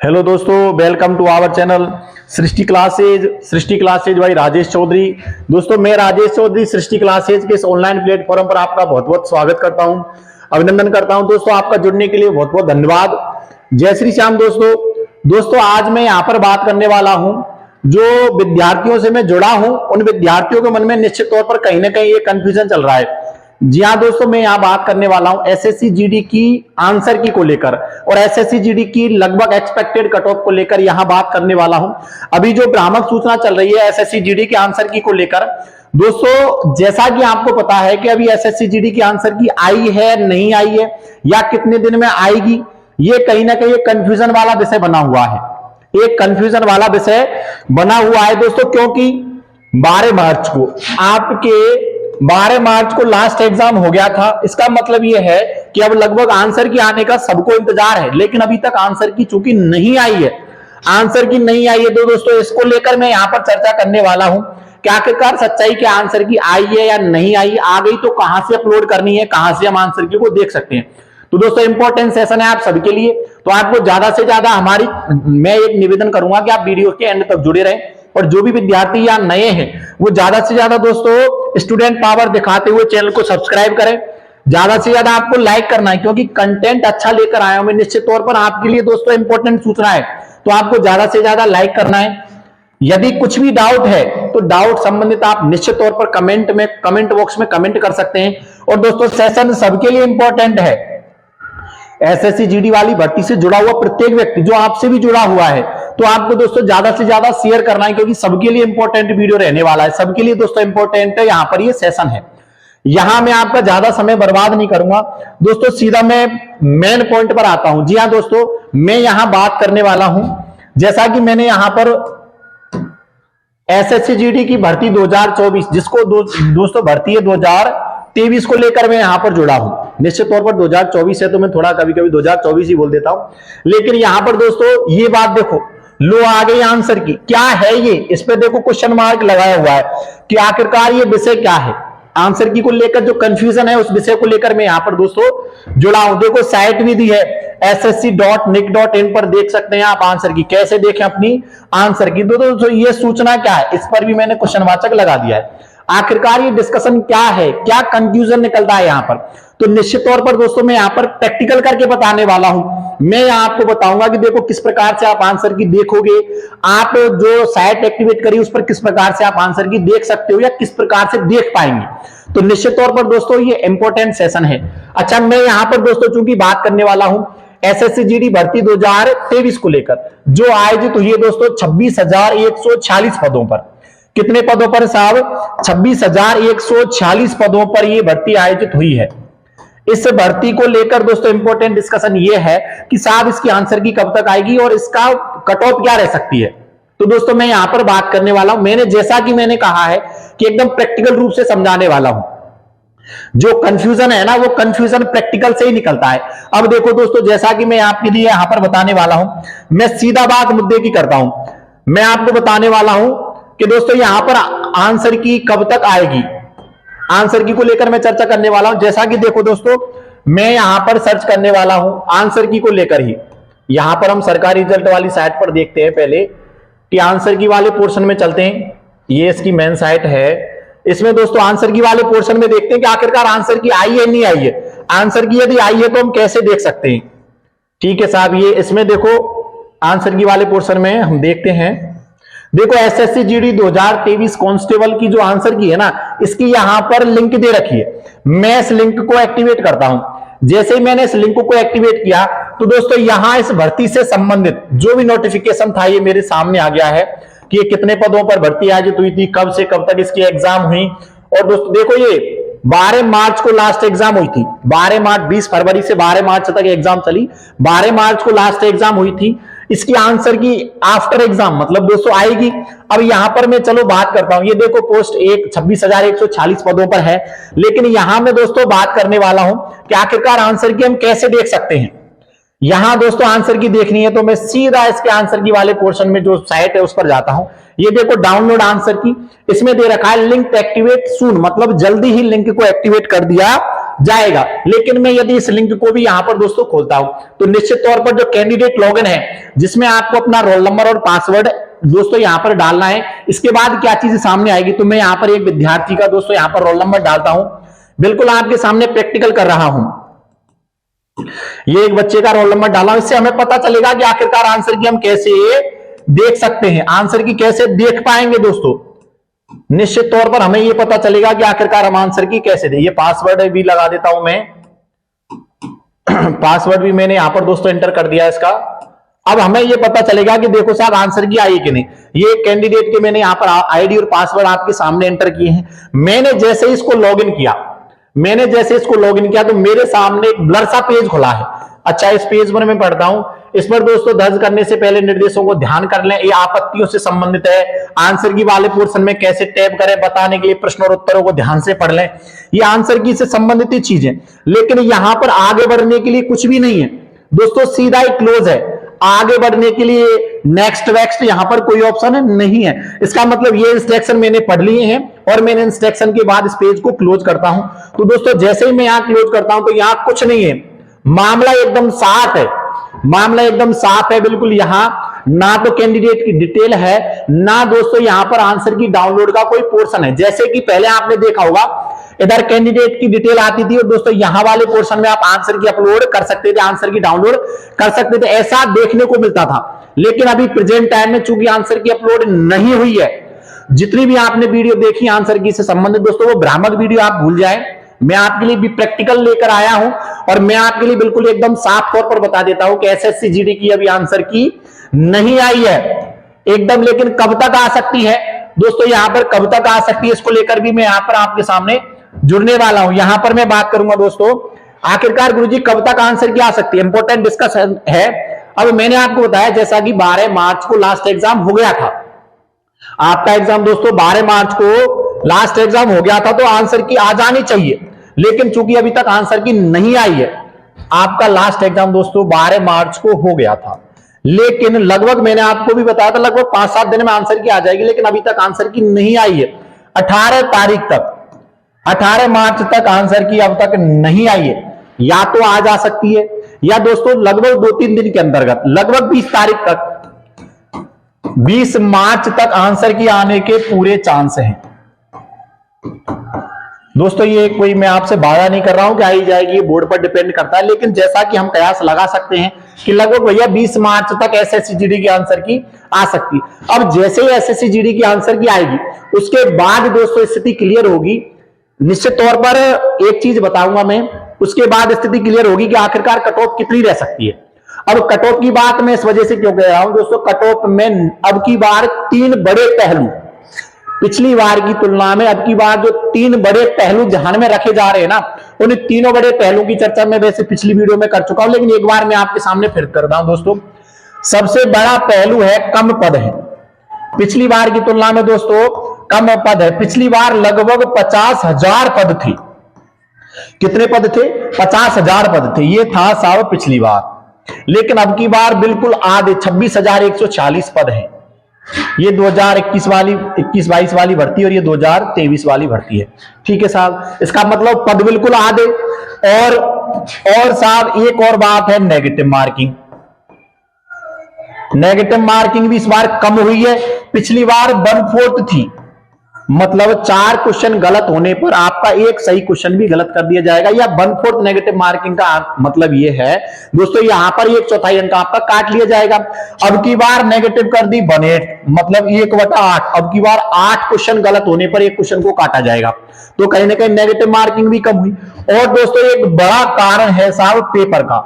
Hello दोस्तों, welcome to our channel Srishti classes by Rajesh Chaudhary. दोस्तों, मैं राजेश चौधरी सृष्टि क्लासेज के इस ऑनलाइन प्लेटफॉर्म पर आपका बहुत बहुत स्वागत करता हूं, अभिनंदन करता हूं। दोस्तों, आपका जुड़ने के लिए बहुत बहुत धन्यवाद। जय श्री श्याम। दोस्तों आज मैं यहां पर बात करने वाला हूं, जो विद्यार्थियों से मैं जुड़ा हूं, उन विद्यार्थियों के मन में निश्चित तौर पर कहीं ना कहीं ये कंफ्यूजन चल रहा है। जी हाँ दोस्तों, मैं यहाँ बात करने वाला हूं एसएससी जीडी की आंसर की को लेकर और एसएससी जीडी की लगभग एक्सपेक्टेड कट ऑफ को लेकर यहाँ बात करने वाला हूं। अभी जो भ्रामक सूचना चल रही है एसएससी जीडी के आंसर की को लेकर, दोस्तों जैसा कि आपको पता है कि अभी एसएससी जीडी की आंसर की आई है, नहीं आई है या कितने दिन में आएगी, ये कहीं ना कहीं कंफ्यूजन वाला विषय बना हुआ है। एक कंफ्यूजन वाला विषय बना हुआ है दोस्तों, क्योंकि 12 मार्च को लास्ट एग्जाम हो गया था। इसका मतलब यह है कि अब लगभग आंसर की आने का सबको इंतजार है, लेकिन अभी तक आंसर की चूंकि नहीं आई है, तो दोस्तों इसको लेकर मैं यहां पर चर्चा करने वाला हूं कि आखिरकार सच्चाई के आंसर की आई है या नहीं आई, आ गई तो कहां से अपलोड करनी है, कहां से हम आंसर की को देख सकते हैं। तो दोस्तों इंपॉर्टेंट सेशन है आप सभी के लिए, तो आपको ज्यादा से ज्यादा मैं एक निवेदन करूंगा कि आप वीडियो के एंड तक जुड़े रहें और जो भी विद्यार्थी या नए हैं वो ज्यादा से ज्यादा दोस्तों स्टूडेंट पावर दिखाते हुए चैनल को सब्सक्राइब करें। ज्यादा से ज्यादा आपको लाइक करना है, क्योंकि कंटेंट अच्छा लेकर आया हूं मैं निश्चित तौर पर आपके लिए दोस्तों इंपॉर्टेंट सूचना है, तो आपको ज्यादा से ज्यादा लाइक करना है। यदि कुछ भी डाउट है तो डाउट संबंधित आप निश्चित तौर पर कमेंट बॉक्स में कमेंट कर सकते हैं। और दोस्तों सेशन सबके लिए इंपॉर्टेंट है। एसएससी जीडी वाली भर्ती से जुड़ा हुआ प्रत्येक व्यक्ति जो आपसे भी जुड़ा हुआ है, तो आपको दोस्तों ज्यादा से ज्यादा शेयर करना है, क्योंकि सबके लिए इंपॉर्टेंट वीडियो रहने वाला है, सबके लिए दोस्तों इंपॉर्टेंट है यहां पर ये सेशन है। यहां मैं आपका ज्यादा समय बर्बाद नहीं करूंगा दोस्तों, सीधा मैं मेन पॉइंट पर आता हूं। जी हां दोस्तों, मैं यहां बात करने वाला हूं, जैसा कि मैंने यहां पर एसएससी जीडी की भर्ती 2024 जिसको दोस्तों भर्ती है 2023 को लेकर मैं यहां पर जुड़ा हूं। निश्चित तौर पर 2024 है तो मैं थोड़ा कभी कभी 2024 ही बोल देता हूं, लेकिन यहां पर दोस्तों ये बात देखो, लो आ गई आंसर की, क्या है ये, इस पे देखो क्वेश्चन मार्क लगाया हुआ है कि आखिरकार ये विषय क्या है। आंसर की को लेकर जो कंफ्यूजन है उस विषय को लेकर मैं यहां पर दोस्तों जुड़ा हूं। देखो साइट भी दी है ssc.nic.in पर, देख सकते हैं आप आंसर की, कैसे देखें अपनी आंसर की। दोस्तों ये सूचना क्या है, इस पर भी मैंने क्वेश्चन वाचक लगा दिया है। आखिरकार ये डिस्कशन क्या है, क्या कंफ्यूजन निकलता है यहां पर, तो निश्चित तौर पर दोस्तों मैं यहां पर प्रैक्टिकल करके बताने वाला हूं। मैं यहां आपको बताऊंगा कि देखो किस प्रकार से आप आंसर की देखोगे, आप जो साइट एक्टिवेट करी उस पर किस प्रकार से आप आंसर की देख सकते हो या किस प्रकार से देख पाएंगे। तो निश्चित तौर पर दोस्तों ये इंपॉर्टेंट सेशन है। अच्छा, मैं यहां पर दोस्तों चूंकि बात करने वाला हूं एसएससी जीडी भर्ती 2023 को लेकर, जो आयोजित हुई है दोस्तों 26,146 पदों पर। कितने पदों पर साहब? 26,146 पदों पर यह भर्ती आयोजित हुई है। इस भर्ती को लेकर दोस्तों इंपॉर्टेंट डिस्कशन यह है कि साहब इसकी आंसर की कब तक आएगी और इसका कट ऑफ क्या रह सकती है। तो दोस्तों मैं यहां पर बात करने वाला हूं, जैसा कि मैंने कहा है कि एकदम प्रैक्टिकल रूप से समझाने वाला हूं। जो कंफ्यूजन है ना, वो कंफ्यूजन प्रैक्टिकल से ही निकलता है। अब देखो दोस्तों, जैसा कि मैं आपके लिए यहां पर बताने वाला हूं, मैं सीधा बात मुद्दे की करता हूं। मैं आपको बताने वाला हूं कि दोस्तों यहां पर आंसर की कब तक आएगी, आंसर की को लेकर मैं चर्चा करने वाला हूं। जैसा कि देखो दोस्तों, मैं यहां पर सर्च करने वाला हूं आंसर की को लेकर ही। यहां पर हम सरकारी रिजल्ट वाली साइट पर देखते हैं पहले कि आंसर की वाले पोर्शन में चलते हैं। ये इसकी मेन साइट है, इसमें दोस्तों आंसर की वाले पोर्शन में देखते हैं कि आखिरकार आंसर की आई है नहीं आई है। आंसर की यदि आई है तो हम कैसे देख सकते हैं। ठीक है साहब, ये इसमें देखो आंसर की वाले पोर्शन में हम देखते हैं। देखो एसएससी जीडी 2023 कांस्टेबल की जो आंसर की है ना, इसकी यहां पर लिंक दे रखी है। मैं इस लिंक को एक्टिवेट करता हूं। जैसे ही मैंने इस लिंक को एक्टिवेट किया तो दोस्तों यहां इस भर्ती से संबंधित जो भी नोटिफिकेशन था ये मेरे सामने आ गया है कि ये कितने पदों पर भर्ती आयोजित हुई थी, कब से कब तक इसकी एग्जाम हुई। और दोस्तों देखो ये 12 मार्च को लास्ट एग्जाम हुई थी। 12 मार्च, 20 फरवरी से 12 मार्च तक एग्जाम चली। 12 मार्च को लास्ट एग्जाम हुई थी। इसकी आंसर की आफ्टर एग्जाम मतलब दोस्तों आएगी। अब यहां पर मैं चलो बात करता हूं। ये देखो पोस्ट 26,146 पदों पर है, लेकिन यहां मैं दोस्तों बात करने वाला हूं कि आखिरकार आंसर की हम कैसे देख सकते हैं। यहां दोस्तों आंसर की देखनी है तो मैं सीधा इसके आंसर की वाले पोर्शन में जो साइट है उस पर जाता हूं। ये देखो डाउनलोड आंसर की, इसमें दे रखा है लिंक एक्टिवेट सून, मतलब जल्दी ही लिंक को एक्टिवेट कर दिया जाएगा। लेकिन मैं यदि इस लिंक को भी यहां पर दोस्तों खोलता हूं तो निश्चित तौर पर जो कैंडिडेट लॉगिन है जिसमें आपको अपना रोल नंबर और पासवर्ड दोस्तों यहां पर डालना है। इसके बाद क्या चीज सामने आएगी, तो मैं यहां पर एक विद्यार्थी का दोस्तों यहां पर रोल नंबर डालता हूं, बिल्कुल आपके सामने प्रैक्टिकल कर रहा हूं। ये एक बच्चे का रोल नंबर डाला, इससे हमें पता चलेगा कि आखिरकार आंसर की हम कैसे देख सकते हैं, आंसर की कैसे देख पाएंगे दोस्तों। निश्चित तौर पर हमें यह पता चलेगा कि आखिरकार हम आंसर की कैसे दें। ये पासवर्ड भी लगा देता हूं मैं, पासवर्ड भी मैंने यहां पर दोस्तों एंटर कर दिया इसका। अब हमें यह पता चलेगा कि देखो साहब आंसर की आई कि नहीं। ये कैंडिडेट के मैंने यहां पर आईडी और पासवर्ड आपके सामने एंटर किए हैं। मैंने जैसे ही इसको लॉगिन किया तो मेरे सामने एक ब्लर सा पेज खुला है। अच्छा, इस पेज पर मैं पढ़ता हूं। इस पर दोस्तों दर्ज करने से पहले निर्देशों को ध्यान कर लें, ये आपत्तियों से संबंधित है। आंसर की वाले पोर्शन में कैसे टैप करें बताने के लिए प्रश्न और उत्तरों को ध्यान से पढ़ लें। ये आंसर की से संबंधित ही चीजें, लेकिन यहां पर आगे बढ़ने के लिए कुछ भी नहीं है दोस्तों, सीधा ही क्लोज है। आगे बढ़ने के लिए नेक्स्ट वेक्स्ट यहां पर कोई ऑप्शन नहीं है। इसका मतलब ये इंस्ट्रक्शन मैंने पढ़ लिए हैं और मैंने इंस्ट्रक्शन के बाद इस पेज को क्लोज करता हूं। तो दोस्तों जैसे ही मैं यहां क्लोज करता हूं तो यहां कुछ नहीं है, मामला एकदम साफ है, मामला एकदम साफ है बिल्कुल। यहां ना तो कैंडिडेट की डिटेल है, ना दोस्तों यहां पर आंसर की डाउनलोड का कोई पोर्शन है। जैसे कि पहले आपने देखा होगा इधर कैंडिडेट की डिटेल आती थी और दोस्तों यहां वाले पोर्शन में आप आंसर की अपलोड कर सकते थे, आंसर की डाउनलोड कर सकते थे, ऐसा देखने को मिलता था। लेकिन अभी प्रेजेंट टाइम में चूंकि आंसर की अपलोड नहीं हुई है, जितनी भी आपने वीडियो देखी आंसर की से संबंधित दोस्तों वो भ्रामक वीडियो आप भूल जाएं। मैं आपके लिए भी प्रैक्टिकल लेकर आया हूं और मैं आपके लिए बिल्कुल एकदम साफ तौर पर बता देता हूं कि एसएससी जीडी की अभी आंसर की नहीं आई है एकदम। लेकिन कब तक आ सकती है दोस्तों, यहां पर कब तक आ सकती है इसको लेकर भी मैं यहां पर आपके सामने जुड़ने वाला हूं। यहां पर मैं बात करूंगा दोस्तों आखिरकार गुरुजी कब तक आंसर की आ सकती है, इंपॉर्टेंट डिस्कशन है। अब मैंने आपको बताया जैसा कि 12 मार्च को लास्ट एग्जाम हो गया था, आपका एग्जाम दोस्तों 12 मार्च को लास्ट एग्जाम हो गया था, तो आंसर की आ जानी चाहिए। लेकिन चूंकि अभी तक आंसर की नहीं आई है, आपका लास्ट एग्जाम दोस्तों 12 मार्च को हो गया था, लेकिन लगभग मैंने आपको भी बताया था लगभग 5-7 दिन में आंसर की आ जाएगी, लेकिन अभी तक आंसर की नहीं आई है। 18 तारीख तक, 18 मार्च तक आंसर की अब तक नहीं आई है। या तो आज आ सकती है या दोस्तों लगभग 2-3 दिन के अंतर्गत लगभग 20 तारीख तक, 20 मार्च तक आंसर की आने के पूरे चांस हैं दोस्तों। ये कोई मैं आपसे वादा नहीं कर रहा हूं कि आई जाएगी, ये बोर्ड पर डिपेंड करता है, लेकिन जैसा कि हम कयास लगा सकते हैं कि लगभग भैया 20 मार्च तक एसएससी जीडी की आंसर की आ सकती। अब जैसे ही एसएससी जीडी की आंसर की आएगी उसके बाद दोस्तों स्थिति क्लियर होगी। निश्चित तौर पर एक चीज बताऊंगा मैं, उसके बाद स्थिति क्लियर होगी कि आखिरकार कट ऑफ कितनी रह सकती है। अब कट ऑफ की बात मैं इस वजह से क्यों कह रहा हूं दोस्तों, कट ऑफ में अब की बार 3 बड़े पहलू, पिछली बार की तुलना में अब की बार जो 3 बड़े पहलू ध्यान में रखे जा रहे हैं ना, उन तीनों बड़े पहलू की चर्चा मैं वैसे पिछली वीडियो में कर चुका हूं, लेकिन एक बार मैं आपके सामने फिर कर रहा हूं दोस्तों। सबसे बड़ा पहलू है कम पद है, पिछली बार की तुलना में दोस्तों कम पद है। पिछली बार लगभग 50,000 पद थे। कितने पद थे? 50,000 पद थे, ये था साहब पिछली बार। लेकिन अब की बार बिल्कुल आधे 26,140 पद है। ये 2021-22 वाली भर्ती और ये 2023 वाली भर्ती है, ठीक है साहब। इसका मतलब पद बिल्कुल आधे। और साहब एक और बात है, नेगेटिव मार्किंग। नेगेटिव मार्किंग भी इस बार कम हुई है। पिछली बार 1/4 थी, मतलब 4 क्वेश्चन गलत होने पर आपका एक सही क्वेश्चन भी गलत कर दिया जाएगा, या 1/4 नेगेटिव मार्किंग का मतलब ये है दोस्तों यहां पर 1/4 अंक आपका काट लिया जाएगा। अब की बार नेगेटिव कर दी 1/8, मतलब 1/8। अब की बार 8 क्वेश्चन गलत होने पर एक क्वेश्चन को काटा जाएगा, तो कहीं ना कहीं नेगेटिव मार्किंग भी कम हुई। और दोस्तों एक बड़ा कारण है साहब पेपर का।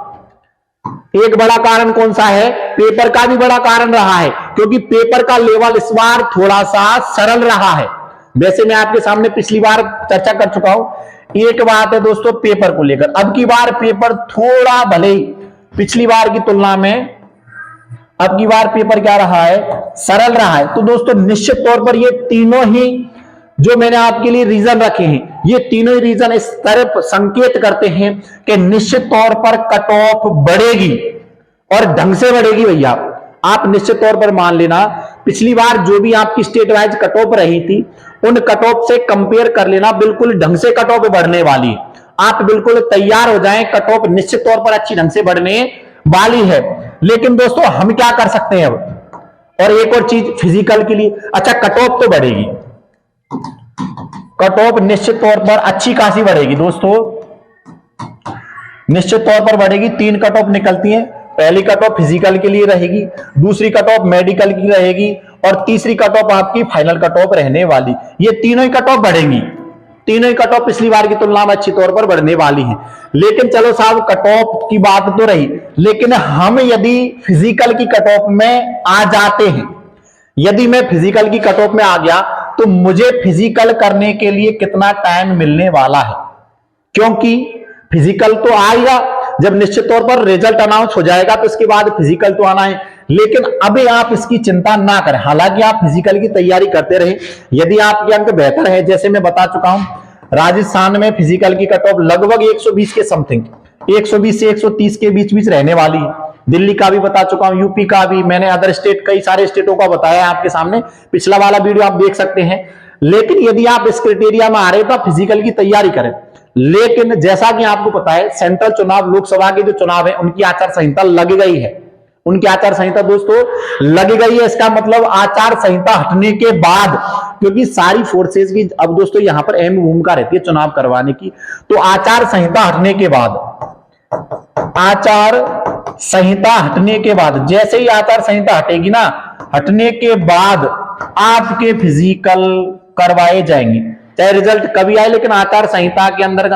एक बड़ा कारण कौन सा है? पेपर का भी बड़ा कारण रहा है, क्योंकि पेपर का लेवल इस बार थोड़ा सा सरल रहा है। वैसे मैं आपके सामने पिछली बार चर्चा कर चुका हूं। एक बात है दोस्तों पेपर को लेकर, अब की बार पेपर थोड़ा भले ही पिछली बार की तुलना में अब की बार पेपर क्या रहा है? सरल रहा है। तो दोस्तों निश्चित तौर पर ये तीनों ही जो मैंने आपके लिए रीजन रखे हैं, ये तीनों ही रीजन इस तरफ संकेत करते हैं कि निश्चित तौर पर कट ऑफ बढ़ेगी और ढंग से बढ़ेगी भैया। आप निश्चित तौर पर मान लेना, पिछली बार जो भी आपकी स्टेट वाइज कट ऑफ रही थी उन कट ऑफ से कंपेयर कर लेना, बिल्कुल ढंग से कट ऑफ बढ़ने वाली है। आप बिल्कुल तैयार हो जाएं, कट ऑफ निश्चित तौर पर अच्छी ढंग से बढ़ने वाली है। लेकिन दोस्तों हम क्या कर सकते हैं अब, और एक और चीज फिजिकल के लिए, अच्छा कट ऑफ तो बढ़ेगी, कट ऑफ निश्चित तौर पर अच्छी खासी बढ़ेगी दोस्तों, निश्चित तौर पर बढ़ेगी। 3 कट ऑफ निकलती हैं, पहली कट ऑफ फिजिकल के लिए रहेगी, दूसरी कट ऑफ मेडिकल की रहेगी, और तीसरी कट ऑफ आपकी फाइनल कट ऑफ रहने वाली। ये तीनों ही कट ऑफ बढ़ेंगी, तीनों ही कट ऑफ पिछली बार की तुलना में अच्छी तौर पर बढ़ने वाली है। लेकिन चलो साहब कट ऑफ की बात तो रही, लेकिन हम यदि फिजिकल की कट ऑफ में आ जाते हैं, यदि मैं फिजिकल की कट ऑफ में आ गया तो मुझे फिजिकल करने के लिए कितना टाइम मिलने वाला है, क्योंकि फिजिकल तो आएगा, जब निश्चित तौर पर रिजल्ट अनाउंस हो जाएगा तो इसके बाद फिजिकल तो आना है। लेकिन अभी आप इसकी चिंता ना करें, हालांकि आप फिजिकल की तैयारी करते रहे, यदि आपके अंक बेहतर है, जैसे मैं बता चुका हूं राजस्थान में फिजिकल की कट ऑफ लगभग 120 के समथिंग, 120 से 130 के बीच बीच रहने वाली है। दिल्ली का भी बता चुका हूं, यूपी का भी, मैंने अदर स्टेट कई सारे स्टेटों का बताया आपके सामने, पिछला वाला वीडियो आप देख सकते हैं। लेकिन यदि आप इस क्राइटेरिया में आ रहे तो आप फिजिकल की तैयारी करें। लेकिन जैसा कि आपको पता है सेंट्रल चुनाव, लोकसभा के जो चुनाव है उनकी आचार संहिता लग गई है, उनकी आचार संहिता दोस्तों लग गई है। इसका मतलब आचार संहिता हटने के बाद, क्योंकि सारी फोर्सेस की अब दोस्तों यहां पर अहम भूमिका रहती है चुनाव करवाने की, तो आचार संहिता हटने के बाद, आचार संहिता हटने के बाद, जैसे ही आचार संहिता हटेगी ना, हटने के बाद आपके फिजिकल करवाए जाएंगे, चाहे रिजल्ट कभी आए, लेकिन आचार संहिता के अंदर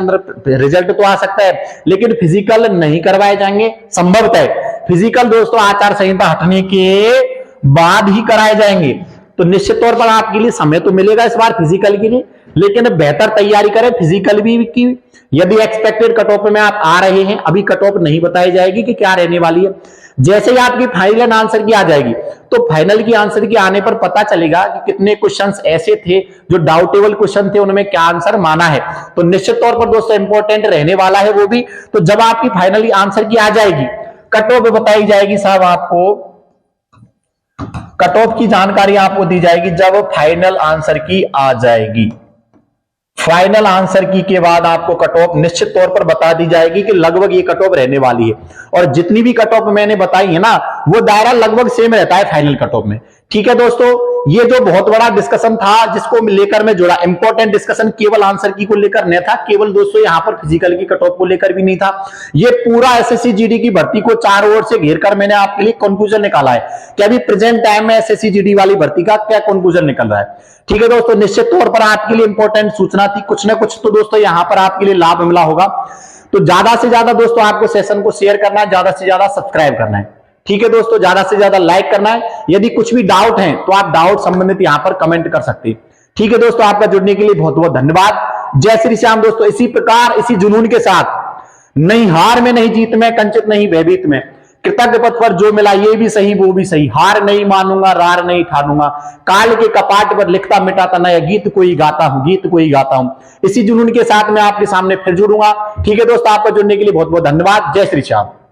रिजल्ट तो आ सकता है, लेकिन फिजिकल नहीं करवाए जाएंगे संभवतः। फिजिकल दोस्तों आचार संहिता हटने के बाद ही कराए जाएंगे। तो निश्चित तौर पर आपके लिए समय तो मिलेगा इस बार फिजिकल के लिए, लेकिन बेहतर तैयारी करें फिजिकल भी की। यदि एक्सपेक्टेड कट ऑफ में आप आ रहे हैं, अभी कट ऑफ नहीं बताई जाएगी कि क्या रहने वाली है, जैसे ही आपकी फाइनल आंसर की आ जाएगी तो फाइनल की आंसर की आने पर पता चलेगा कि कितने क्वेश्चंस ऐसे थे जो डाउटेबल क्वेश्चन थे, उनमें क्या आंसर माना है। तो निश्चित तौर पर दोस्तों इंपॉर्टेंट रहने वाला है वो भी। तो जब आपकी फाइनली आंसर की आ जाएगी, कट ऑफ बताई जाएगी साहब, आपको कट ऑफ की जानकारी आपको दी जाएगी जब फाइनल आंसर की आ जाएगी। फाइनल आंसर की के बाद आपको कट ऑफ निश्चित तौर पर बता दी जाएगी कि लगभग ये कट ऑफ रहने वाली है। और जितनी भी कट ऑफ मैंने बताई है ना, वो दायरा लगभग सेम रहता है फाइनल कट ऑफ में। ठीक है दोस्तों, ये जो बहुत बड़ा डिस्कशन था जिसको लेकर मैं जुड़ा, इंपॉर्टेंट डिस्कशन केवल आंसर की को लेकर नहीं था, केवल दोस्तों यहां पर फिजिकल की कट ऑफ को लेकर भी नहीं था। ये पूरा एसएससी जीडी की भर्ती को चारों ओर से घेर कर मैंने आपके लिए कंक्लूजन निकाला है कि अभी प्रेजेंट टाइम में एसएससी जीडी वाली भर्ती का क्या कंक्लूजन निकल रहा है। ठीक है दोस्तों, निश्चित तौर पर आपके लिए इंपॉर्टेंट सूचना थी, कुछ ना कुछ तो दोस्तों यहां पर आपके लिए लाभ मिला होगा। तो ज्यादा से ज्यादा दोस्तों आपको सेशन को शेयर करना है, ज्यादा से ज्यादा सब्सक्राइब करना है। ठीक है दोस्तों, ज्यादा से ज्यादा लाइक करना है। यदि कुछ भी डाउट है तो आप डाउट संबंधित यहां पर कमेंट कर सकते हैं। ठीक है दोस्तों, आपका जुड़ने के लिए बहुत बहुत धन्यवाद। जय श्री श्याम दोस्तों। इसी प्रकार इसी जुनून के साथ, नहीं हार में नहीं जीत में, कंचित नहीं भयभीत में, कृतज्ञ पथ पर जो मिला ये भी सही वो भी सही, हार नहीं मानूंगा रार नहीं ठानूंगा, काल के कपाट पर लिखता मिटाता नया गीत कोई गाता हूं, गीत कोई गाता हूं। इसी जुनून के साथ मैं आपके सामने फिर जुड़ूंगा। ठीक है दोस्तों, आपका जुड़ने के लिए बहुत बहुत धन्यवाद। जय श्री श्याम।